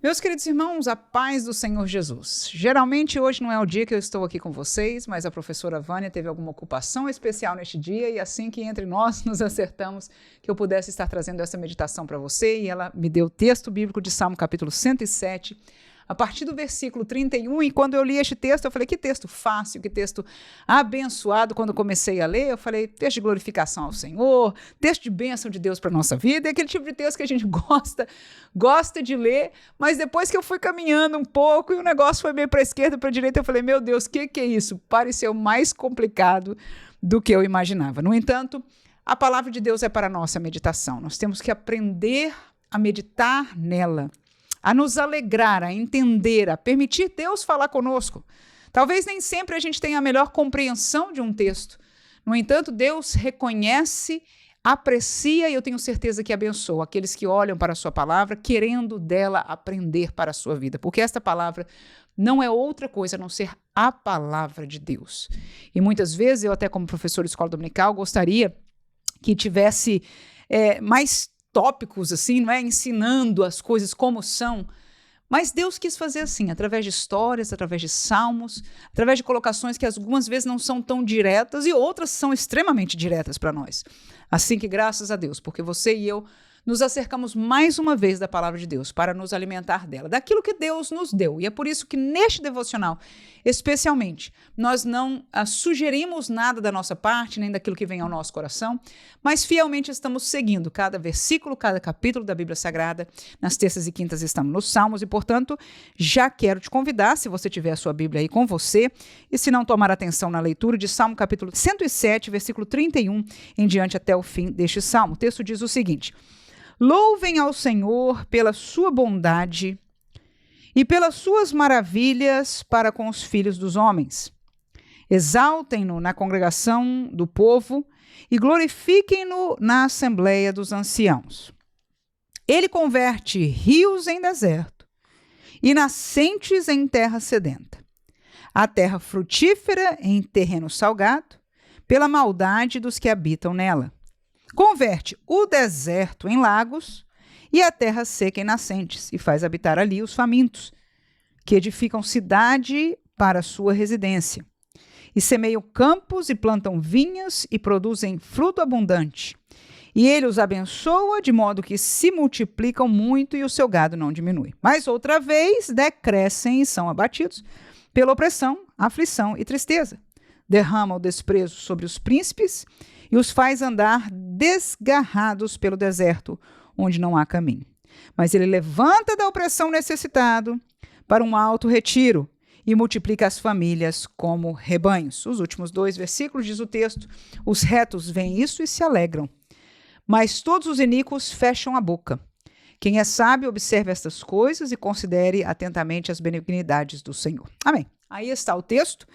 Meus queridos irmãos, a paz do Senhor Jesus. Geralmente hoje não é o dia que eu estou aqui com vocês, mas a professora Vânia teve alguma ocupação especial neste dia e assim que entre nós nos acertamos que eu pudesse estar trazendo essa meditação para você e ela me deu o texto bíblico de Salmo capítulo 107, a partir do versículo 31, e quando eu li este texto, eu falei, que texto fácil, que texto abençoado. Quando eu comecei a ler, eu falei, texto de glorificação ao Senhor, texto de bênção de Deus para a nossa vida, é aquele tipo de texto que a gente gosta de ler, mas depois que eu fui caminhando um pouco e o negócio foi meio para a esquerda, para a direita, eu falei, meu Deus, o que é isso? Pareceu mais complicado do que eu imaginava. No entanto, a palavra de Deus é para a nossa meditação. Nós temos que aprender a meditar nela, a nos alegrar, a entender, a permitir Deus falar conosco. Talvez nem sempre a gente tenha a melhor compreensão de um texto. No entanto, Deus reconhece, aprecia e eu tenho certeza que abençoa aqueles que olham para a sua palavra, querendo dela aprender para a sua vida. Porque esta palavra não é outra coisa a não ser a palavra de Deus. E muitas vezes, eu até como professor de escola dominical, gostaria que tivesse mais tópicos, assim, não é? Ensinando as coisas como são. Mas Deus quis fazer assim, através de histórias, através de salmos, através de colocações que algumas vezes não são tão diretas e outras são extremamente diretas para nós. Assim que, graças a Deus, porque você e eu nos acercamos mais uma vez da palavra de Deus para nos alimentar dela, daquilo que Deus nos deu. E é por isso que neste devocional, especialmente, nós não sugerimos nada da nossa parte, nem daquilo que vem ao nosso coração, mas fielmente estamos seguindo cada versículo, cada capítulo da Bíblia Sagrada. Nas terças e quintas estamos nos Salmos e, portanto, já quero te convidar, se você tiver a sua Bíblia aí com você, e se não tomar atenção na leitura de Salmo capítulo 107, versículo 31, em diante até o fim deste Salmo. O texto diz o seguinte: louvem ao Senhor pela sua bondade e pelas suas maravilhas para com os filhos dos homens. Exaltem-no na congregação do povo e glorifiquem-no na assembleia dos anciãos. Ele converte rios em deserto e nascentes em terra sedenta, a terra frutífera em terreno salgado, pela maldade dos que habitam nela. Converte o deserto em lagos e a terra seca em nascentes, e faz habitar ali os famintos, que edificam cidade para sua residência, e semeiam campos e plantam vinhas e produzem fruto abundante. E ele os abençoa de modo que se multiplicam muito e o seu gado não diminui. Mas outra vez decrescem e são abatidos pela opressão, aflição e tristeza. Derrama o desprezo sobre os príncipes e os faz andar desgarrados pelo deserto, onde não há caminho. Mas ele levanta da opressão necessitado para um alto retiro e multiplica as famílias como rebanhos. Os últimos 2 versículos diz o texto: os retos veem isso e se alegram, mas todos os iníquos fecham a boca. Quem é sábio observe estas coisas e considere atentamente as benignidades do Senhor. Amém. Aí está o texto.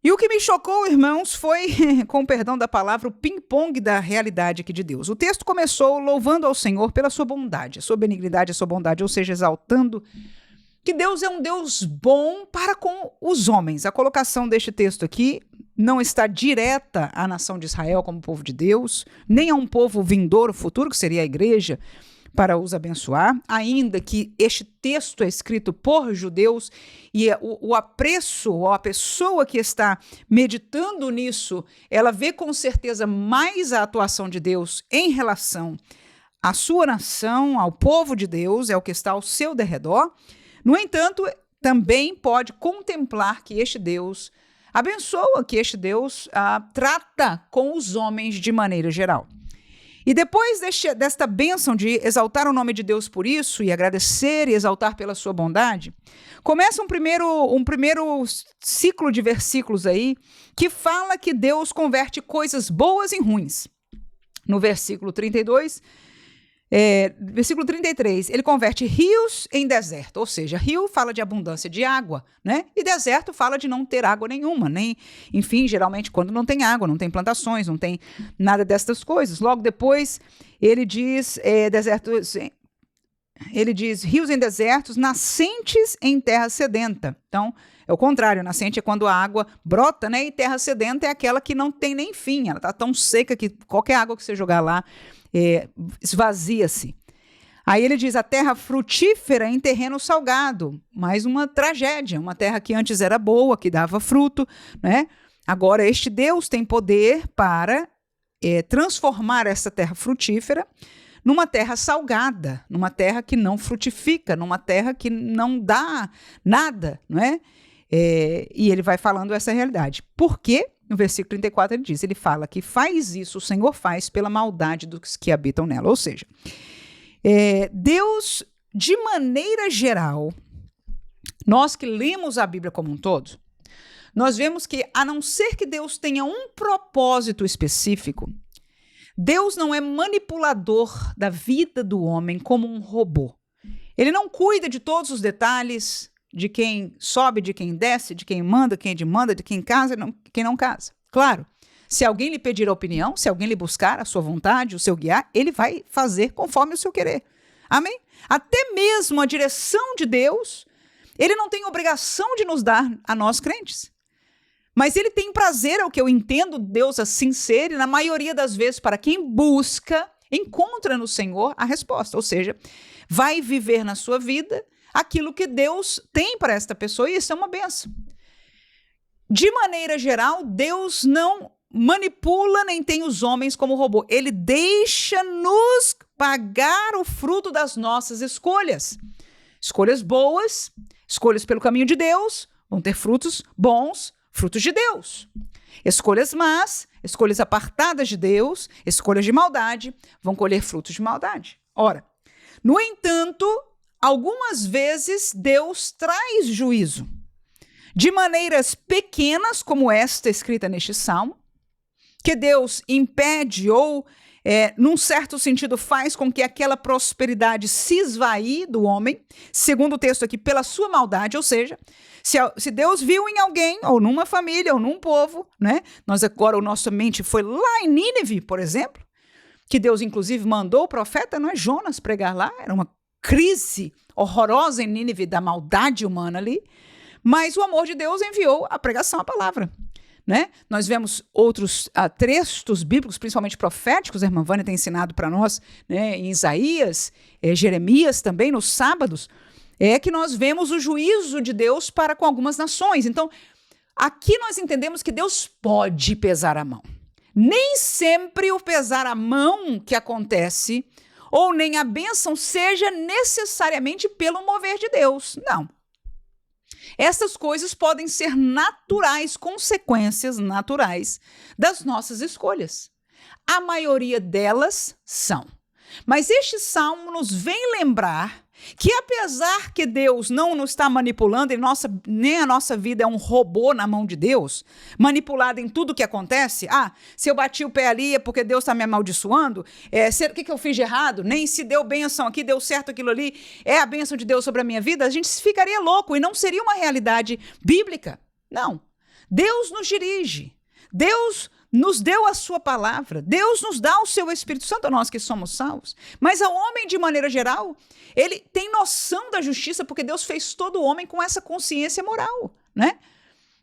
E o que me chocou, irmãos, foi, com o perdão da palavra, o ping-pong da realidade aqui de Deus. O texto começou louvando ao Senhor pela sua bondade, a sua benignidade, a sua bondade, ou seja, exaltando que Deus é um Deus bom para com os homens. A colocação deste texto aqui não está direta à nação de Israel como povo de Deus, nem a um povo vindouro futuro, que seria a igreja, para os abençoar, ainda que este texto é escrito por judeus e o apreço, ou a pessoa que está meditando nisso, ela vê com certeza mais a atuação de Deus em relação à sua nação, ao povo de Deus, é o que está ao seu derredor. No entanto, também pode contemplar que este Deus abençoa, que este Deus trata com os homens de maneira geral. E depois desta bênção de exaltar o nome de Deus por isso, e agradecer e exaltar pela sua bondade, começa um primeiro ciclo de versículos aí, que fala que Deus converte coisas boas em ruins. No versículo 32, versículo 33, ele converte rios em deserto, ou seja, rio fala de abundância de água, né? E deserto fala de não ter água nenhuma, enfim, geralmente quando não tem água, não tem plantações, não tem nada dessas coisas. Logo depois, ele diz rios em desertos, nascentes em terra sedenta. Então, é o contrário, nascente é quando a água brota, né? E terra sedenta é aquela que não tem nem fim, ela está tão seca que qualquer água que você jogar lá esvazia-se. Aí ele diz a terra frutífera em terreno salgado, mais uma tragédia, uma terra que antes era boa, que dava fruto, né? Agora este Deus tem poder para transformar essa terra frutífera numa terra salgada, numa terra que não frutifica, numa terra que não dá nada, não é? E ele vai falando essa realidade. Por quê? No versículo 34 ele diz, ele fala que faz isso, o Senhor faz pela maldade dos que habitam nela. Ou seja, Deus, de maneira geral, nós que lemos a Bíblia como um todo, nós vemos que, a não ser que Deus tenha um propósito específico, Deus não é manipulador da vida do homem como um robô. Ele não cuida de todos os detalhes, de quem sobe, de quem desce, de quem manda, quem demanda, de quem casa e quem não casa. Claro, se alguém lhe pedir a opinião, se alguém lhe buscar a sua vontade, o seu guiar, ele vai fazer conforme o seu querer. Amém? Até mesmo a direção de Deus, ele não tem obrigação de nos dar a nós crentes. Mas ele tem prazer, é o que eu entendo Deus assim ser, e na maioria das vezes, para quem busca, encontra no Senhor a resposta. Ou seja, vai viver na sua vida aquilo que Deus tem para esta pessoa, e isso é uma bênção. De maneira geral, Deus não manipula nem tem os homens como robô. Ele deixa-nos pagar o fruto das nossas escolhas. Escolhas boas, escolhas pelo caminho de Deus, vão ter frutos bons, frutos de Deus. Escolhas más, escolhas apartadas de Deus, escolhas de maldade, vão colher frutos de maldade. Ora, no entanto, algumas vezes Deus traz juízo. De maneiras pequenas, como esta escrita neste salmo, que Deus impede ou, num certo sentido, faz com que aquela prosperidade se esvaie do homem, segundo o texto aqui, pela sua maldade, ou seja, se Deus viu em alguém, ou numa família, ou num povo, né? Nós agora, a nossa mente foi lá em Nínive, por exemplo, que Deus inclusive mandou o profeta, não é, Jonas, pregar lá, era uma crise horrorosa em Nínive da maldade humana ali, mas o amor de Deus enviou a pregação, a palavra. Né? Nós vemos outros textos bíblicos, principalmente proféticos, a irmã Vânia tem ensinado para nós, né, em Isaías, Jeremias também, nos sábados, que nós vemos o juízo de Deus para com algumas nações. Então, aqui nós entendemos que Deus pode pesar a mão. Nem sempre o pesar a mão que acontece, ou nem a bênção, seja necessariamente pelo mover de Deus. Não. Essas coisas podem ser naturais, consequências naturais das nossas escolhas. A maioria delas são. Mas este salmo nos vem lembrar que, apesar que Deus não nos está manipulando, nem a nossa vida é um robô na mão de Deus, manipulado em tudo que acontece, se eu bati o pé ali é porque Deus está me amaldiçoando, o que eu fiz de errado, nem se deu bênção aqui, deu certo aquilo ali, é a bênção de Deus sobre a minha vida, a gente ficaria louco e não seria uma realidade bíblica. Não. Deus nos dirige. Deus nos deu a sua palavra. Deus nos dá o seu Espírito Santo, a nós que somos salvos. Mas ao homem, de maneira geral, ele tem noção da justiça, porque Deus fez todo homem com essa consciência moral, né?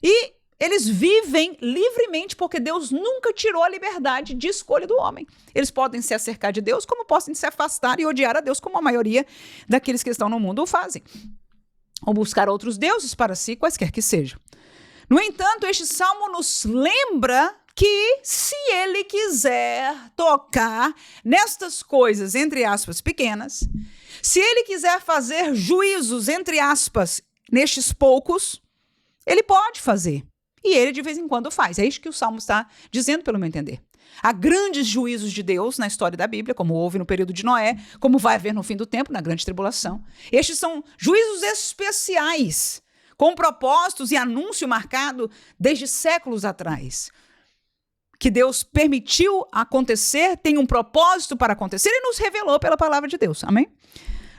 E eles vivem livremente, porque Deus nunca tirou a liberdade de escolha do homem. Eles podem se acercar de Deus, como podem se afastar e odiar a Deus, como a maioria daqueles que estão no mundo o fazem. Ou buscar outros deuses para si, quaisquer que sejam. No entanto, este salmo nos lembra que, se ele quiser tocar nestas coisas, entre aspas, pequenas, se ele quiser fazer juízos, entre aspas, nestes poucos, ele pode fazer. E ele, de vez em quando, faz. É isso que o Salmo está dizendo, pelo meu entender. Há grandes juízos de Deus na história da Bíblia, como houve no período de Noé, como vai haver no fim do tempo, na grande tribulação. Estes são juízos especiais, com propósitos e anúncio marcado desde séculos atrás, que Deus permitiu acontecer, tem um propósito para acontecer e nos revelou pela palavra de Deus. Amém?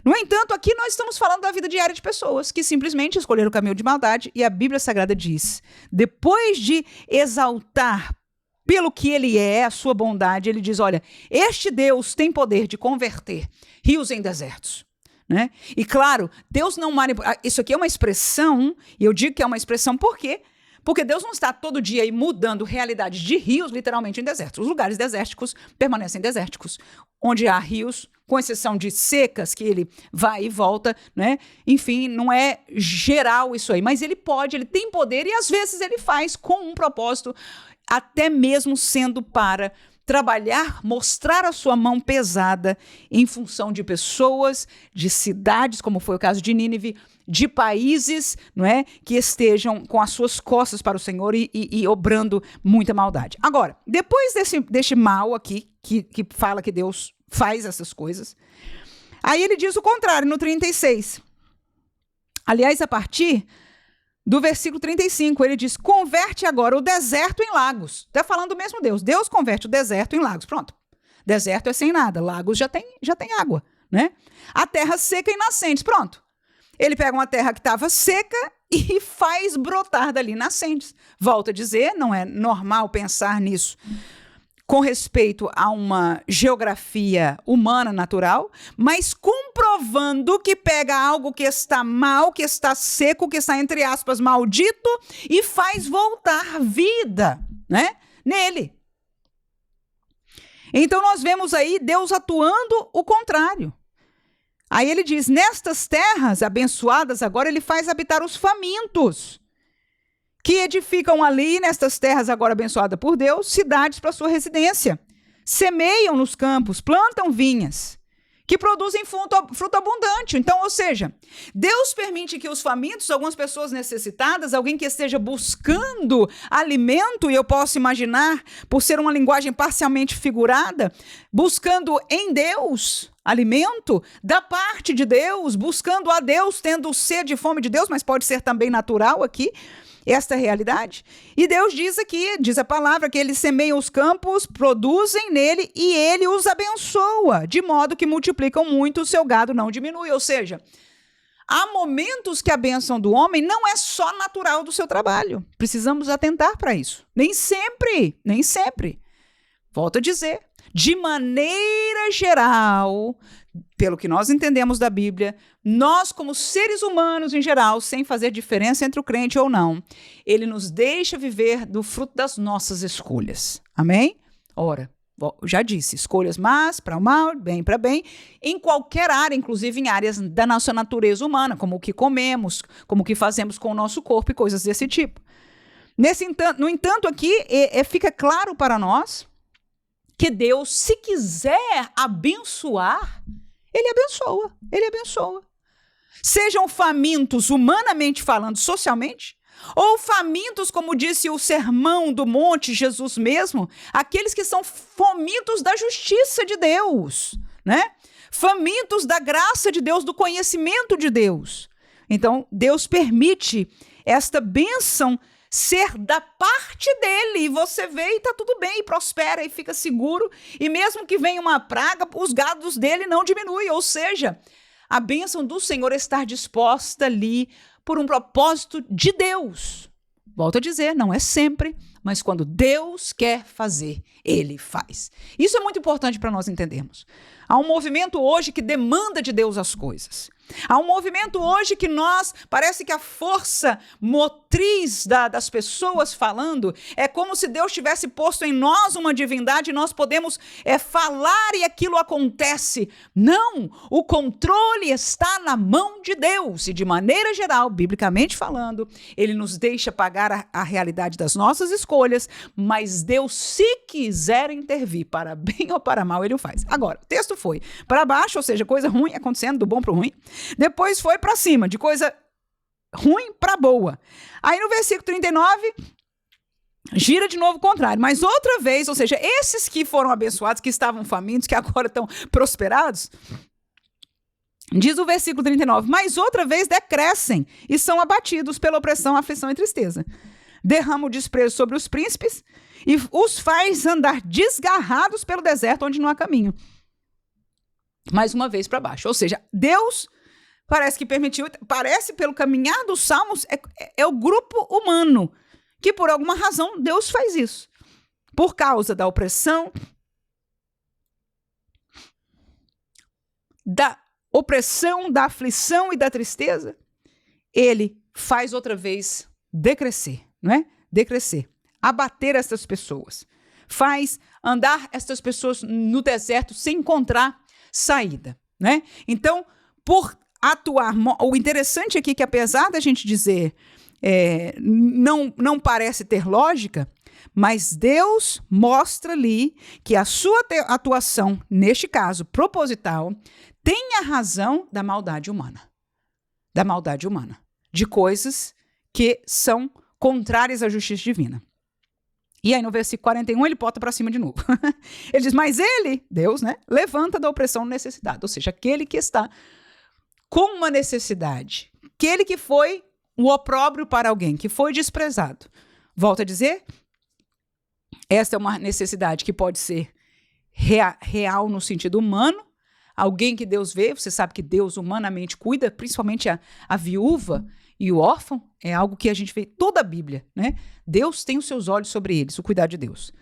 No entanto, aqui nós estamos falando da vida diária de pessoas que simplesmente escolheram o caminho de maldade, e a Bíblia Sagrada diz, depois de exaltar pelo que ele é, a sua bondade, ele diz, olha, este Deus tem poder de converter rios em desertos. Né? E claro, Deus não manipula. Isso aqui é uma expressão, e eu digo que é uma expressão por quê? Porque Deus não está todo dia aí mudando realidades de rios, literalmente, em desertos. Os lugares desérticos permanecem desérticos, onde há rios, com exceção de secas, que ele vai e volta, né? Enfim, não é geral isso aí, mas ele tem poder e às vezes ele faz com um propósito, até mesmo sendo para trabalhar, mostrar a sua mão pesada em função de pessoas, de cidades, como foi o caso de Nínive, de países, não é, que estejam com as suas costas para o Senhor e obrando muita maldade. Agora, depois deste mal aqui, que fala que Deus faz essas coisas, aí ele diz o contrário no 36. Aliás, a partir do versículo 35, ele diz, converte agora o deserto em lagos. Está falando do mesmo Deus. Deus converte o deserto em lagos. Pronto. Deserto é sem nada. Lagos já tem água, né? A terra seca em nascentes. Pronto. Ele pega uma terra que estava seca e faz brotar dali nascentes. Volto a dizer, não é normal pensar nisso com respeito a uma geografia humana natural, mas comprovando que pega algo que está mal, que está seco, que está, entre aspas, maldito, e faz voltar vida, né, nele. Então nós vemos aí Deus atuando o contrário. Aí ele diz, nestas terras abençoadas agora ele faz habitar os famintos, que edificam ali, nestas terras agora abençoadas por Deus, cidades para sua residência. Semeiam nos campos, plantam vinhas, que produzem fruto abundante. Então, ou seja, Deus permite que os famintos, algumas pessoas necessitadas, alguém que esteja buscando alimento, e eu posso imaginar, por ser uma linguagem parcialmente figurada, buscando em Deus alimento, da parte de Deus, buscando a Deus, tendo sede e fome de Deus, mas pode ser também natural aqui, esta realidade. E Deus diz aqui, diz a palavra, que ele semeia os campos, produzem nele e ele os abençoa, de modo que multiplicam muito, o seu gado não diminui. Ou seja, há momentos que a bênção do homem não é só natural do seu trabalho. Precisamos atentar para isso. Nem sempre. Volto a dizer, de maneira geral, pelo que nós entendemos da Bíblia, nós como seres humanos em geral, sem fazer diferença entre o crente ou não, ele nos deixa viver do fruto das nossas escolhas. Amém? Ora, já disse, escolhas más para o mal, bem para bem, em qualquer área, inclusive em áreas da nossa natureza humana, como o que comemos, como o que fazemos com o nosso corpo e coisas desse tipo. No entanto, aqui fica claro para nós que Deus, se quiser abençoar, ele abençoa. Sejam famintos, humanamente falando, socialmente, ou famintos, como disse o Sermão do Monte, Jesus mesmo, aqueles que são famintos da justiça de Deus, né? Famintos da graça de Deus, do conhecimento de Deus. Então, Deus permite esta bênção ser da parte dele, e você vê e está tudo bem, e prospera e fica seguro, e mesmo que venha uma praga, os gados dele não diminuem, ou seja, a bênção do Senhor estar disposta ali por um propósito de Deus. Volto a dizer, não é sempre, mas quando Deus quer fazer, ele faz. Isso é muito importante para nós entendermos. Há um movimento hoje que demanda de Deus as coisas. Há um movimento hoje que parece que a força motriz das pessoas falando é como se Deus tivesse posto em nós uma divindade e nós podemos falar e aquilo acontece. Não, o controle está na mão de Deus e, de maneira geral, biblicamente falando, ele nos deixa pagar a realidade das nossas escolhas, mas Deus, se quiser intervir para bem ou para mal, ele o faz. Agora, o texto foi para baixo, ou seja, coisa ruim acontecendo, do bom para o ruim. Depois foi para cima, de coisa ruim para boa. Aí no versículo 39, gira de novo o contrário. Mas outra vez, ou seja, esses que foram abençoados, que estavam famintos, que agora estão prosperados, diz o versículo 39, mas outra vez decrescem e são abatidos pela opressão, aflição e tristeza. Derrama o desprezo sobre os príncipes e os faz andar desgarrados pelo deserto onde não há caminho. Mais uma vez para baixo. Ou seja, Deus parece que permitiu, parece pelo caminhar dos salmos, é o grupo humano que por alguma razão Deus faz isso. Por causa da opressão, da aflição e da tristeza, ele faz outra vez decrescer, não é? decrescer, abater essas pessoas, faz andar essas pessoas no deserto sem encontrar saída, né? Então, por atuar, o interessante aqui é que apesar da gente dizer não parece ter lógica, mas Deus mostra ali que a sua atuação, neste caso proposital, tem a razão da maldade humana. Da maldade humana. De coisas que são contrárias à justiça divina. E aí no versículo 41 ele bota para cima de novo. Ele diz, mas ele, Deus, né, levanta da opressão necessidade. Ou seja, aquele que está com uma necessidade. Aquele que foi o opróbrio para alguém, que foi desprezado. Volto a dizer, esta é uma necessidade que pode ser real no sentido humano. Alguém que Deus vê, você sabe que Deus humanamente cuida, principalmente a viúva e o órfão, é algo que a gente vê toda a Bíblia, né? Deus tem os seus olhos sobre eles, o cuidado de Deus.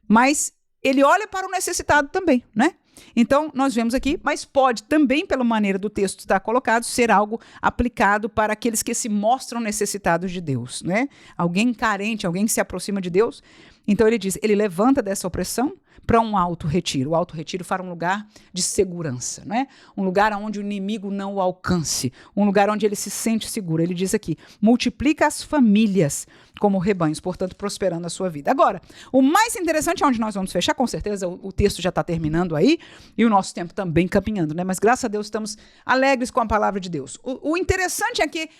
Mas ele olha para o necessitado também, né? Então, nós vemos aqui, mas pode também, pela maneira do texto estar colocado, ser algo aplicado para aqueles que se mostram necessitados de Deus, né? Alguém carente, alguém que se aproxima de Deus. Então, ele diz, ele levanta dessa opressão para um auto-retiro. O auto-retiro para um lugar de segurança, né? Um lugar onde o inimigo não o alcance, um lugar onde ele se sente seguro. Ele diz aqui, multiplica as famílias como rebanhos, portanto, prosperando a sua vida. Agora, o mais interessante é onde nós vamos fechar, com certeza o texto já está terminando aí, e o nosso tempo também caminhando, né? Mas graças a Deus estamos alegres com a palavra de Deus. O interessante é que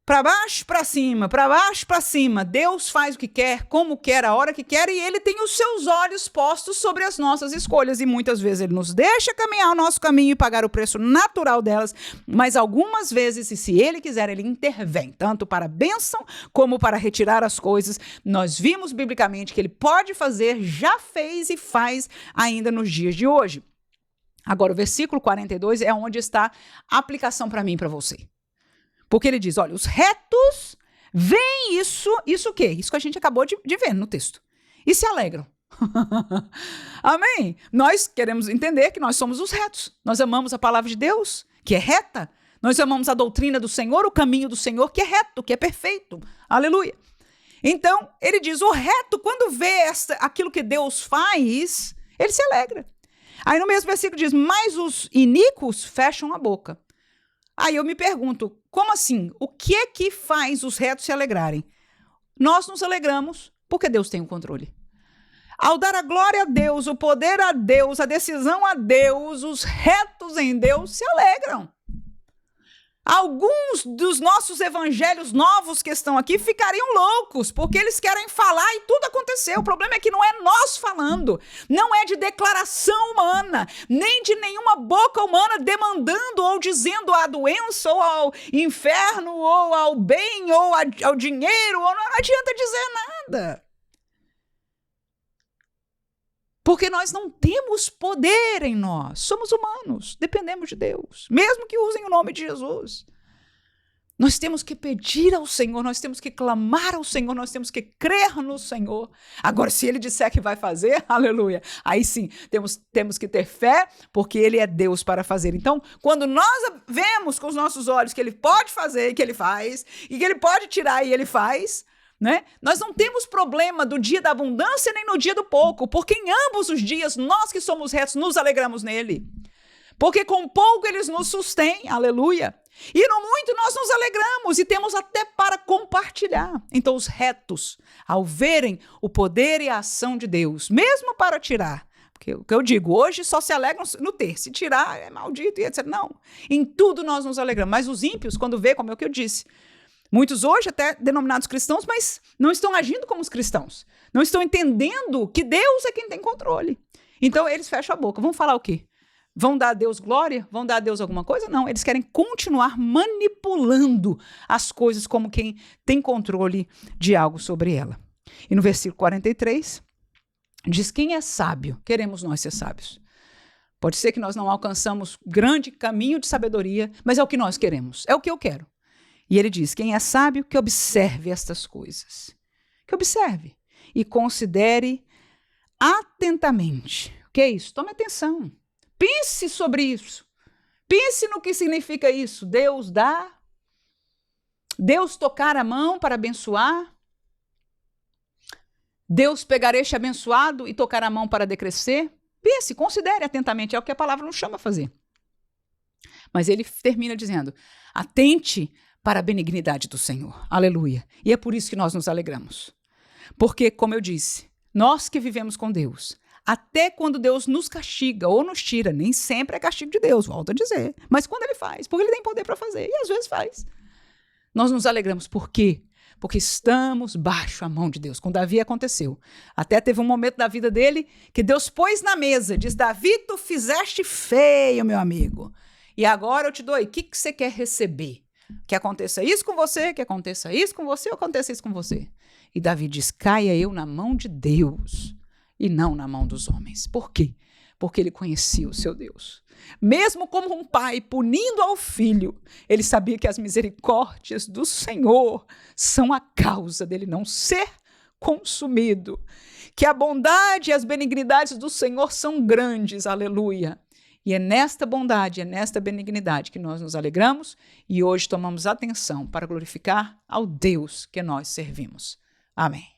para baixo, para cima, Deus faz o que quer, como quer, a hora que quer, e ele tem os seus olhos postos sobre as nossas escolhas, e muitas vezes ele nos deixa caminhar o nosso caminho e pagar o preço natural delas, mas algumas vezes, e se ele quiser, ele intervém, tanto para a bênção como para retirar as coisas. Nós vimos biblicamente que ele pode fazer, já fez e faz ainda nos dias de hoje. Agora, o versículo 42 é onde está a aplicação para mim e para você. Porque ele diz, olha, os retos veem isso o quê? Isso que a gente acabou de ver no texto. E se alegram. Amém? Nós queremos entender que nós somos os retos. Nós amamos a palavra de Deus, que é reta. Nós amamos a doutrina do Senhor, o caminho do Senhor, que é reto, que é perfeito. Aleluia. Então, ele diz, o reto, quando vê aquilo que Deus faz, ele se alegra. Aí no mesmo versículo diz, mas os iníquos fecham a boca. Aí eu me pergunto, como assim? O que é que faz os retos se alegrarem? Nós nos alegramos porque Deus tem o controle. Ao dar a glória a Deus, o poder a Deus, a decisão a Deus, os retos em Deus se alegram. Alguns dos nossos evangelhos novos que estão aqui ficariam loucos, porque eles querem falar e tudo aconteceu. O problema é que não é nós falando, não é de declaração humana, nem de nenhuma boca humana demandando ou dizendo à doença, ou ao inferno, ou ao bem, ou ao dinheiro, ou não adianta dizer nada. Porque nós não temos poder em nós. Somos humanos, dependemos de Deus. Mesmo que usem o nome de Jesus. Nós temos que pedir ao Senhor, nós temos que clamar ao Senhor, nós temos que crer no Senhor. Agora, se Ele disser que vai fazer, aleluia, aí sim, temos que ter fé, porque Ele é Deus para fazer. Então, quando nós vemos com os nossos olhos que Ele pode fazer e que Ele faz, e que Ele pode tirar e Ele faz, né? Nós não temos problema do dia da abundância nem no dia do pouco, porque em ambos os dias, nós que somos retos, nos alegramos nele. Porque com pouco eles nos sustêm, aleluia. E no muito nós nos alegramos e temos até para compartilhar. Então os retos, ao verem o poder e a ação de Deus, mesmo para tirar, porque o que eu digo, hoje só se alegram no ter, se tirar é maldito e etc. Não, em tudo nós nos alegramos. Mas os ímpios, quando vê, como é o que eu disse, muitos hoje até denominados cristãos, mas não estão agindo como os cristãos. Não estão entendendo que Deus é quem tem controle. Então eles fecham a boca. Vão falar o quê? Vão dar a Deus glória? Vão dar a Deus alguma coisa? Não, eles querem continuar manipulando as coisas como quem tem controle de algo sobre ela. E no versículo 43, diz, quem é sábio? Queremos nós ser sábios. Pode ser que nós não alcançamos grande caminho de sabedoria, mas é o que nós queremos, é o que eu quero. E ele diz, quem é sábio, que observe estas coisas. Que observe e considere atentamente. O que é isso? Tome atenção. Pense sobre isso. Pense no que significa isso. Deus dá. Deus tocar a mão para abençoar. Deus pegar este abençoado e tocar a mão para decrescer? Pense, considere atentamente, é o que a palavra nos chama a fazer. Mas ele termina dizendo, atente para a benignidade do Senhor. Aleluia. E é por isso que nós nos alegramos. Porque, como eu disse, nós que vivemos com Deus, até quando Deus nos castiga ou nos tira, nem sempre é castigo de Deus, volto a dizer. Mas quando ele faz, porque ele tem poder para fazer, e às vezes faz. Nós nos alegramos. Por quê? Porque estamos baixo a mão de Deus. Com Davi aconteceu. Até teve um momento da vida dele que Deus pôs na mesa, diz, Davi, tu fizeste feio, meu amigo. E agora eu te dou aí, o que você quer receber? Que aconteça isso com você, que aconteça isso com você, ou aconteça isso com você. E Davi diz, caia eu na mão de Deus e não na mão dos homens. Por quê? Porque ele conhecia o seu Deus. Mesmo como um pai punindo ao filho, ele sabia que as misericórdias do Senhor são a causa dele não ser consumido. Que a bondade e as benignidades do Senhor são grandes, aleluia. E é nesta bondade, é nesta benignidade que nós nos alegramos e hoje tomamos atenção para glorificar ao Deus que nós servimos. Amém.